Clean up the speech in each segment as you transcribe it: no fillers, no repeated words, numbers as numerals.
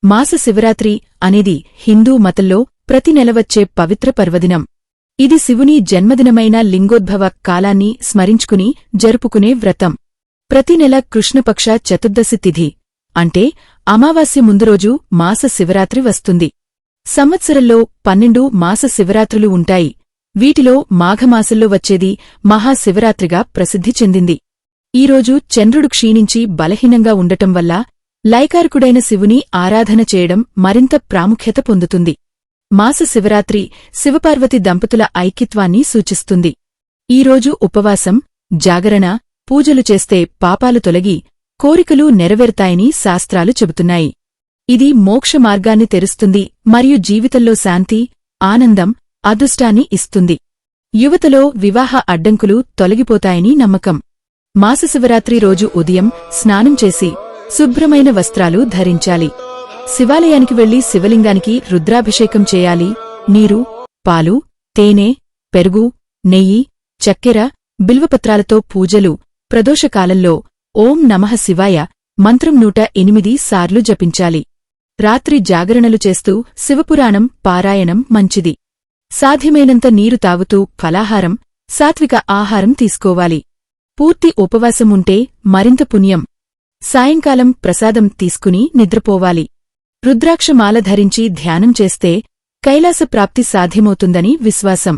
మాస శివరాత్రి అనేది హిందూ మతంలో ప్రతి నెల వచ్చే పవిత్ర పర్వదినం. ఇది శివుని జన్మదినమైన లింగోద్భవ కాలాన్ని స్మరించుకుని జరుపుకునే వ్రతం. ప్రతి నెల కృష్ణపక్ష చతుర్దశి తిథి అంటే అమావాస్య ముందు రోజు మాస శివరాత్రి వస్తుంది. సంవత్సరంలో 12 మాస శివరాత్రులు ఉంటాయి. వీటిలో మాఘమాసంలో వచ్చేది మహాశివరాత్రిగా ప్రసిద్ధి చెందింది. ఈరోజు చంద్రుడు క్షీణించి బలహీనంగా ఉండటం వల్ల లైకారకుడైన శివుని ఆరాధన చేయడం మరింత ప్రాముఖ్యత పొందుతుంది. మాస శివరాత్రి శివపార్వతి దంపతుల ఐక్యత్వాన్ని సూచిస్తుంది. ఈరోజు ఉపవాసం, జాగరణ, పూజలు చేస్తే పాపాలు తొలగి కోరికలు నెరవేరుతాయని శాస్త్రాలు చెబుతున్నాయి. ఇది మోక్ష మార్గాన్ని తెరుస్తుంది మరియు జీవితంలో శాంతి, ఆనందం, అదృష్టాన్ని ఇస్తుంది. యువతలో వివాహ అడ్డంకులు తొలగిపోతాయని నమ్మకం. మాసశివరాత్రి రోజు ఉదయం స్నానం చేసి శుభ్రమైన వస్త్రాలు ధరించాలి. శివాలయానికి వెళ్లి శివలింగానికి రుద్రాభిషేకం చేయాలి. నీరు, పాలు, తేనె, పెరుగు, నెయ్యి, చక్కెర, బిల్వపత్రాలతో పూజలు. ప్రదోషకాలంలో ఓం నమః శివాయ మంత్రం 108 సార్లు జపించాలి. రాత్రి జాగరణలు చేస్తూ శివపురాణం పారాయణం మంచిది. సాధ్యమైనంత నీరు తాగుతూ ఫలాహారం, సాత్విక ఆహారం తీసుకోవాలి. పూర్తి ఉపవాసం ఉంటే మరింత పుణ్యం. సాయంకాలం ప్రసాదం తీసుకుని నిద్రపోవాలి. రుద్రాక్షమాల ధరించి ధ్యానం చేస్తే కైలాస ప్రాప్తి సాధ్యమవుతుందని విశ్వాసం.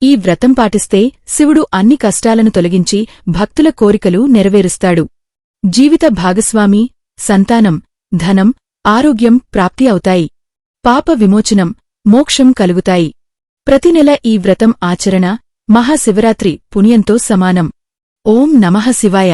ఈ వ్రతం పాటిస్తే శివుడు అన్ని కష్టాలను తొలగించి భక్తుల కోరికలు నెరవేరుస్తాడు. జీవిత భాగస్వామి, సంతానం, ధనం, ఆరోగ్యం ప్రాప్తి అవుతాయి. పాప విమోచనం, మోక్షం కలుగుతాయి. ప్రతి నెల ఈ వ్రతం ఆచరణ మహాశివరాత్రి పుణ్యంతో సమానం. ఓం నమః శివాయ.